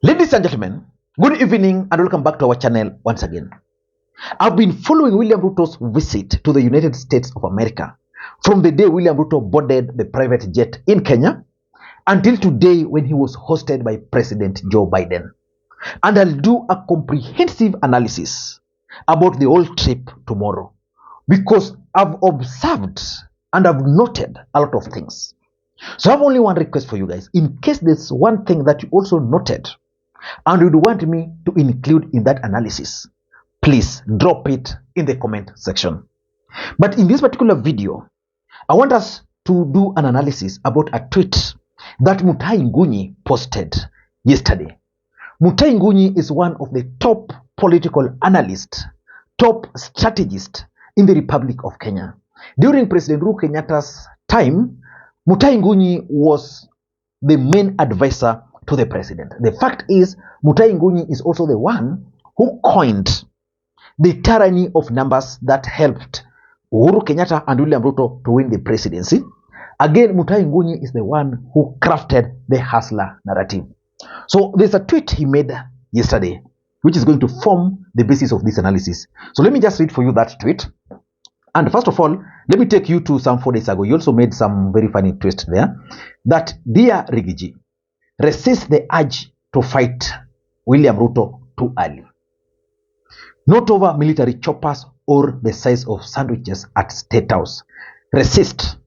Ladies and gentlemen, good evening and welcome back to our channel once again. I've been following William Ruto's visit to the United States of America from the day William Ruto boarded the private jet in Kenya until today when he was hosted by President Joe Biden. And I'll do a comprehensive analysis about the whole trip tomorrow because I've observed and I've noted a lot of things. So I have only one request for you guys. In case there's one thing that you also noted and you'd want me to include in that analysis, please drop it in the comment section. But in this particular video, I want us to do an analysis about a tweet that Mutahi Ngunyi posted yesterday. Mutahi Ngunyi is one of the top political analysts, top strategists in the Republic of Kenya. During President Uhuru Kenyatta's time, Mutahi Ngunyi was the main advisor to the president. The fact is, Mutahi Ngunyi is also the one who coined the tyranny of numbers that helped Uhuru Kenyatta and William Ruto to win the presidency. Again, Mutahi Ngunyi is the one who crafted the hustler narrative. So there's a tweet he made yesterday, which is going to form the basis of this analysis. So let me just read for you that tweet. And first of all, let me take you to some 4 days ago. You also made some very funny twist there. That, dear Rigiji, resist the urge to fight William Ruto too early. Not over military choppers or the size of sandwiches at State House. Resist.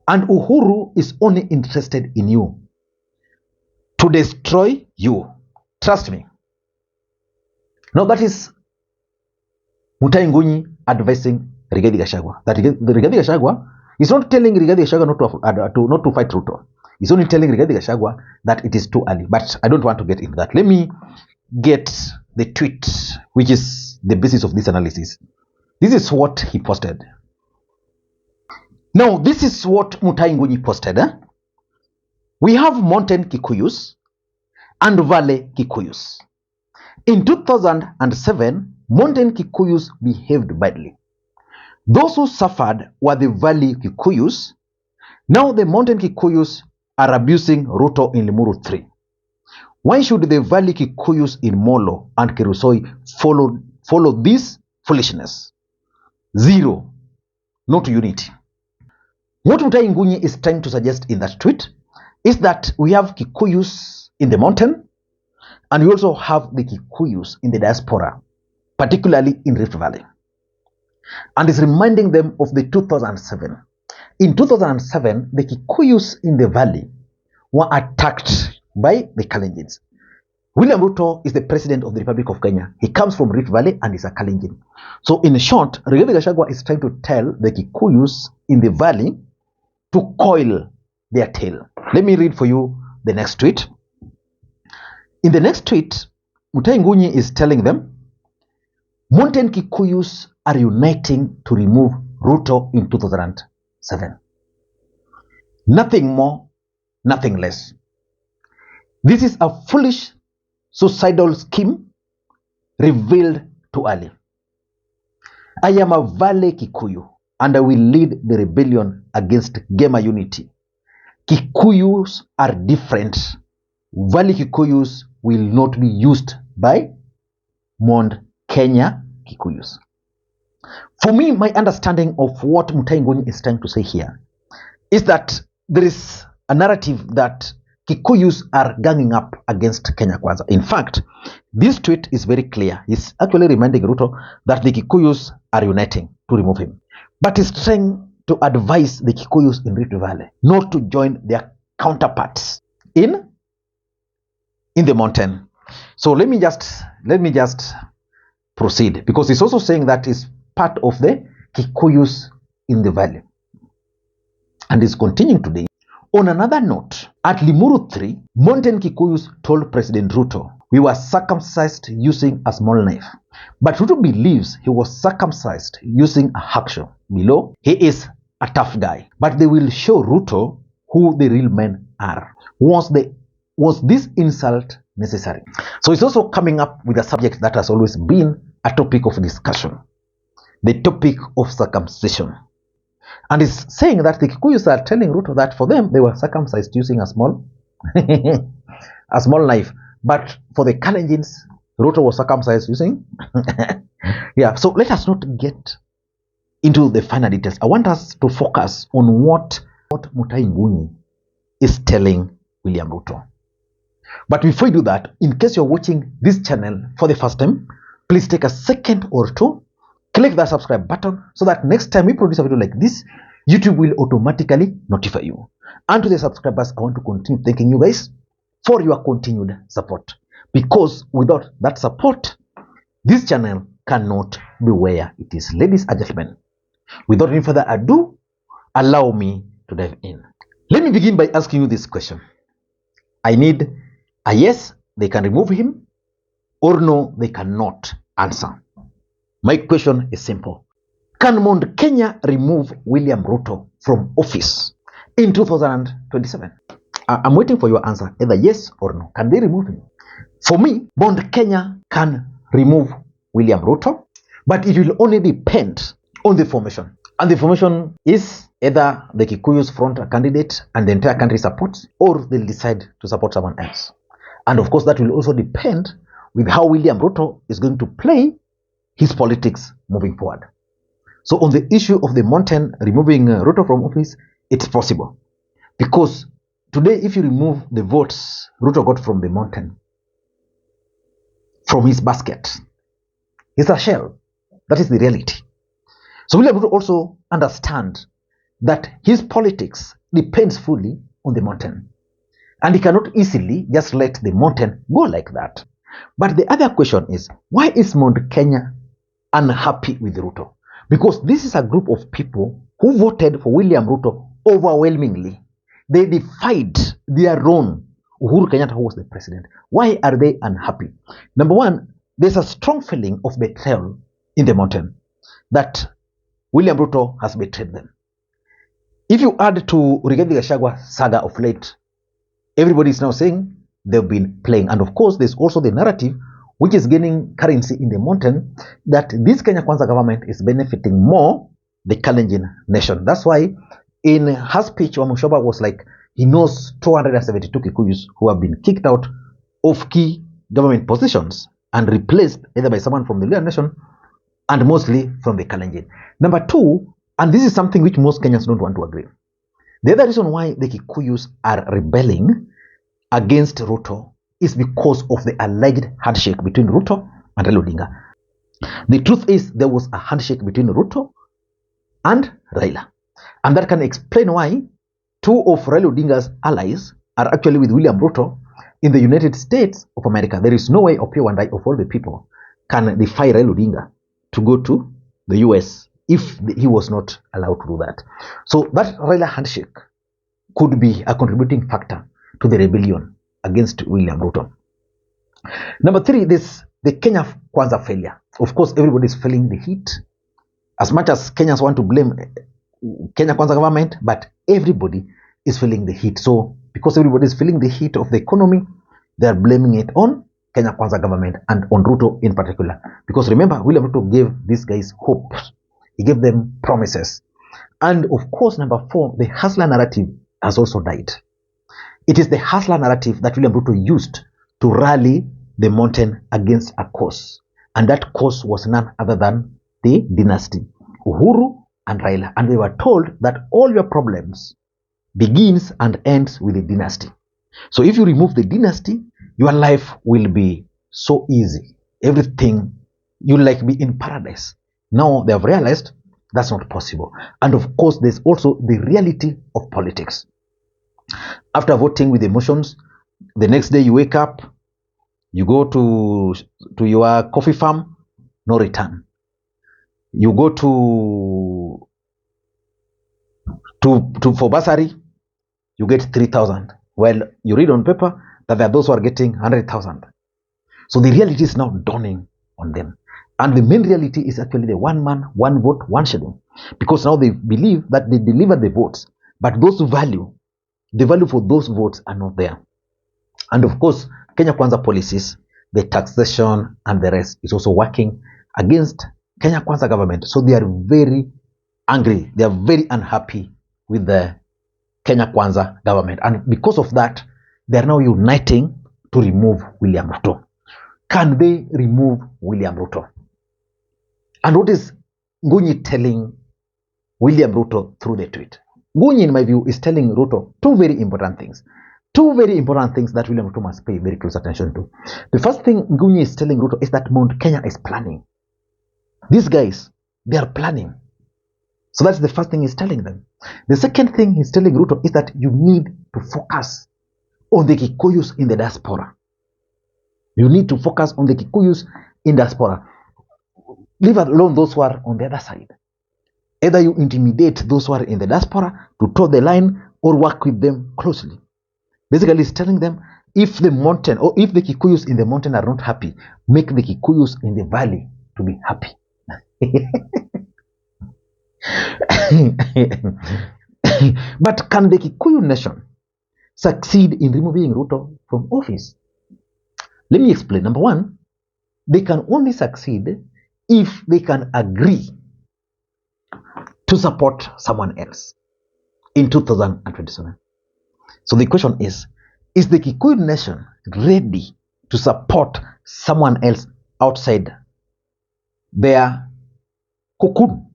And Uhuru is only interested in you to destroy you. Trust me. Now that is Mutahi Ngunyi advising Rigathi Gachagua. That Rigathi Gachagua is not telling Rigathi Gachagua not to fight Ruto. He's only telling Rigathi Gachagua that it is too early. But I don't want to get into that. Let me get the tweet, which is the basis of this analysis. This is what he posted. Now, this is what Mutahi Ngunyi posted. We have mountain Kikuyus and valley Kikuyus. In 2007, mountain Kikuyus behaved badly. Those who suffered were the valley Kikuyus. Now the mountain Kikuyus are abusing Ruto in Limuru 3. Why should the valley Kikuyus in Molo and Kerusoi follow this foolishness? Zero. Not unity. What Mutahi Ngunyi is trying to suggest in that tweet is that we have Kikuyus in the mountain and we also have the Kikuyus in the diaspora, particularly in Rift Valley. And is reminding them of the 2007. In 2007, the Kikuyus in the valley were attacked by the Kalenjins. William Ruto is the president of the Republic of Kenya. He comes from Rift Valley and is a Kalenjin. So in short, Rigathi Gachagua is trying to tell the Kikuyus in the valley to coil their tail. Let me read for you the next tweet. In the next tweet, Mutahi Ngunyi is telling them, mountain Kikuyus are uniting to remove Ruto in 2007. Nothing more, nothing less. This is a foolish suicidal scheme revealed too early. I am a Valley Kikuyu and I will lead the rebellion against Gema unity. Kikuyus are different. Valley Kikuyus will not be used by Mount Kenya Kikuyus. For me, my understanding of what Mutahi Ngunyi is trying to say here is that there is a narrative that Kikuyus are ganging up against Kenya Kwanza. In fact, this tweet is very clear. He's actually reminding Ruto that the Kikuyus are uniting to remove him. But he's trying to advise the Kikuyus in Rift Valley not to join their counterparts in the mountain. So let me just proceed, because he's also saying that is part of the Kikuyus in the valley. And he's continuing today. On another note, at Limuru 3, mountain Kikuyus told President Ruto, we were circumcised using a small knife. But Ruto believes he was circumcised using a hacksaw. Below, he is a tough guy. But they will show Ruto who the real men are. Was this insult necessary? So it's also coming up with a subject that has always been a topic of discussion. The topic of circumcision. And is saying that the Kikuyus are telling Ruto that for them, they were circumcised using a small a small knife. But for the Kalenjins, Ruto was circumcised using. Yeah, so let us not get into the final details. I want us to focus on what Mutahi Ngunyi is telling William Ruto. But before you do that, in case you're watching this channel for the first time, please take a second or two, click that subscribe button so that next time we produce a video like this, YouTube will automatically notify you. And to the subscribers, I want to continue thanking you guys for your continued support. Because without that support, this channel cannot be where it is. Ladies and gentlemen, without any further ado, allow me to dive in. Let me begin by asking you this question. I need a yes, they can remove him, or no, they cannot answer. My question is simple. Can Mount Kenya remove William Ruto from office in 2027? I'm waiting for your answer, either yes or no. Can they remove him? For me, Mount Kenya can remove William Ruto, but it will only depend on the formation. And the formation is either the Kikuyu's front candidate and the entire country supports, or they'll decide to support someone else. And of course, that will also depend with how William Ruto is going to play his politics moving forward. So on the issue of the mountain removing Ruto from office, it's possible. Because today, if you remove the votes Ruto got from the mountain, from his basket, it's a shell. That is the reality. So William Ruto also understands that his politics depends fully on the mountain. And he cannot easily just let the mountain go like that. But the other question is, why is Mount Kenya unhappy with Ruto? Because this is a group of people who voted for William Ruto overwhelmingly. They defied their own Uhuru Kenyatta, who was the president. Why are they unhappy? Number one, there's a strong feeling of betrayal in the mountain that William Ruto has betrayed them. If you add to Rigathi Gachagwa's saga of late, everybody is now saying they've been playing. And of course, there's also the narrative which is gaining currency in the mountain that this Kenya Kwanza government is benefiting more the Kalenjin nation. That's why in her speech, Wamushoba was like, he knows 272 Kikuyus who have been kicked out of key government positions and replaced either by someone from the Luhya nation and mostly from the Kalenjin. Number two, and this is something which most Kenyans don't want to agree. The other reason why the Kikuyus are rebelling against Ruto is because of the alleged handshake between Ruto and Raila Odinga. The truth is there was a handshake between Ruto and Raila. And that can explain why two of Raila Odinga's allies are actually with William Ruto in the United States of America. There is no way Opiyo and I, of all the people, can defy Raila Odinga to go to the US if he was not allowed to do that. So that Raila handshake could be a contributing factor to the rebellion against William Ruto. Number three, the Kenya Kwanza failure. Of course, everybody is feeling the heat. As much as Kenyans want to blame Kenya Kwanza government, but everybody is feeling the heat. So because everybody is feeling the heat of the economy, they are blaming it on Kenya Kwanza government and on Ruto in particular. Because remember, William Ruto gave these guys hope. He gave them promises. And of course, number four, the hustler narrative has also died. It is the hustler narrative that William Ruto used to rally the mountain against a cause. And that cause was none other than the dynasty, Uhuru and Raila. And they were told that all your problems begins and ends with the dynasty. So if you remove the dynasty, your life will be so easy. Everything, you'll like be in paradise. Now they have realized that's not possible. And of course, there's also the reality of politics. After voting with emotions, the next day you wake up, you go to your coffee farm, no return. You go to for bursary, you get 3,000. Well, you read on paper that there are those who are getting 100,000. So the reality is now dawning on them. And the main reality is actually the one man, one vote, one shilling. Because now they believe that they deliver the votes, but the value for those votes are not there. And of course, Kenya Kwanza policies, the taxation and the rest is also working against Kenya Kwanza government. So they are very angry. They are very unhappy with the Kenya Kwanza government. And because of that, they are now uniting to remove William Ruto? Can they remove William Ruto? And what is Ngunyi telling William Ruto through the tweet? Ngunyi, in my view, is telling Ruto two very important things. Two very important things that William Ruto must pay very close attention to. The first thing Ngunyi is telling Ruto is that Mount Kenya is planning. These guys, they are planning. So that's the first thing he's telling them. The second thing he's telling Ruto is that you need to focus on the Kikuyus in the diaspora. You need to focus on the Kikuyus in diaspora. Leave alone those who are on the other side. Either you intimidate those who are in the diaspora to toe the line or work with them closely. Basically, he's telling them, if the mountain or if the Kikuyus in the mountain are not happy, make the Kikuyus in the valley to be happy. But can the Kikuyu nation succeed in removing Ruto from office? Let me explain. Number one, they can only succeed if they can agree to support someone else in 2027. So the question is the Kikuyu nation ready to support someone else outside their cocoon?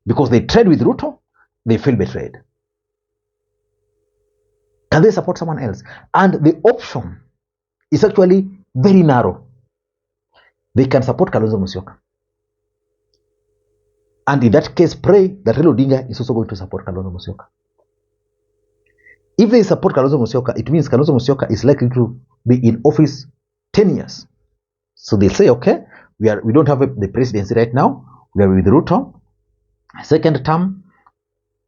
Because they trade with Ruto, they feel betrayed. Can they support someone else? And the option is actually very narrow. They can support Kalonzo Musyoka. And in that case, pray that Raila Odinga is also going to support Kalonzo Musyoka. If they support Kalonzo Musyoka, it means Kalonzo Musyoka is likely to be in office 10 years. So they'll say, okay, we don't have the presidency right now. We are with Ruto. Second term,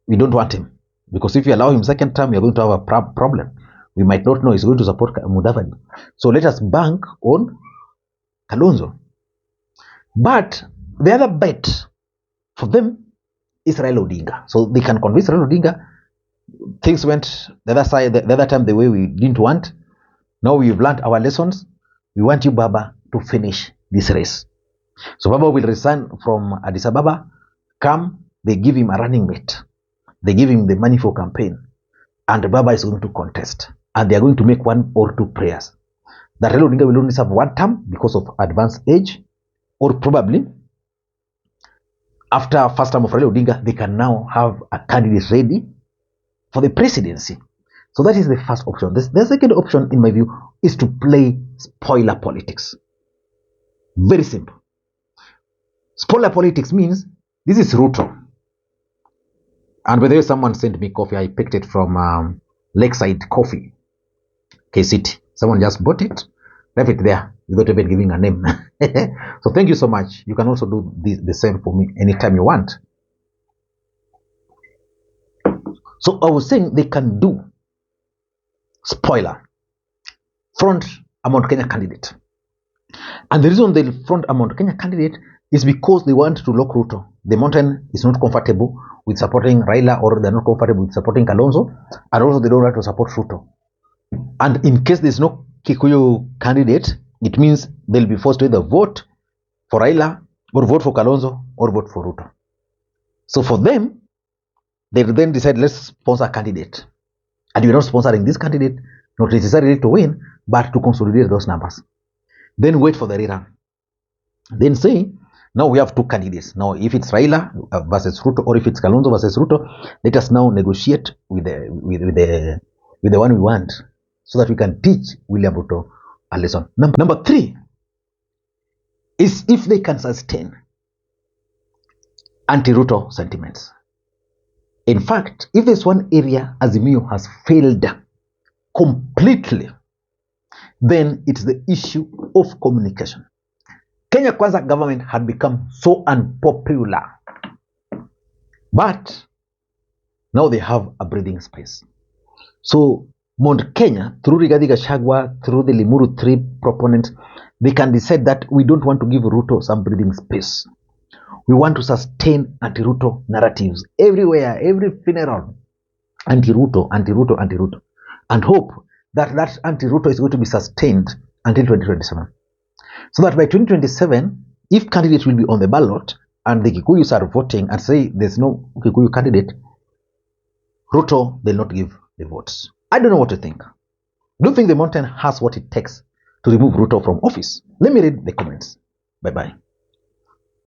we don't want him. Because if you allow him second term, you're going to have a problem. We might not know he's going to support Mudavadi. So let us bank on Kalonzo. But the other bet for them is Raila Odinga. So they can convince Raila Odinga. Things went the other side, the other time the way we didn't want. Now we've learned our lessons. We want you, Baba, to finish this race. So Baba will resign from Addis Ababa. Come, they give him a running mate. They give him the money for campaign. And Baba is going to contest. And they are going to make one or two prayers. That Raila Odinga will only serve one term because of advanced age. Or probably, after first term of Raila Odinga, they can now have a candidate ready for the presidency. So that is the first option. The second option, in my view, is to play spoiler politics. Very simple. Spoiler politics means this is Ruto. And by the way, someone sent me coffee. I picked it from Lakeside Coffee, KCT. Someone just bought it, left it there without even giving a name. So thank you so much. You can also do the same for me anytime you want. So I was saying they can do spoiler, front a Mount Kenya candidate. And the reason they front a Mount Kenya candidate is because they want to lock Ruto. The mountain is not comfortable with supporting Raila, or they're not comfortable with supporting Kalonzo, and also they don't want to support Ruto. And in case there's no Kikuyu candidate, it means they'll be forced to either vote for Raila, or vote for Kalonzo, or vote for Ruto. So for them, they then decide, let's sponsor a candidate. And we're not sponsoring this candidate, not necessarily to win, but to consolidate those numbers. Then wait for the rerun. Then say, now we have two candidates. Now, if it's Raila versus Ruto, or if it's Kalonzo versus Ruto, let us now negotiate with the one we want, so that we can teach William Ruto a lesson. Number three is if they can sustain anti-Ruto sentiments. In fact, if there's one area Azimio has failed completely, then it's the issue of communication. Kenya Kwanza government had become so unpopular, but now they have a breathing space. So Mount Kenya, through Rigathi Gachagua, through the Limuru 3 proponents, they can decide that we don't want to give Ruto some breathing space. We want to sustain anti-Ruto narratives everywhere, every funeral. Anti-Ruto, anti-Ruto, anti-Ruto. And hope that that anti-Ruto is going to be sustained until 2027. So that by 2027, if candidates will be on the ballot and the Kikuyus are voting and say there's no Kikuyu candidate, Ruto will not give the votes. I don't know what to think. Do you think the mountain has what it takes to remove Ruto from office? Let me read the comments. Bye-bye.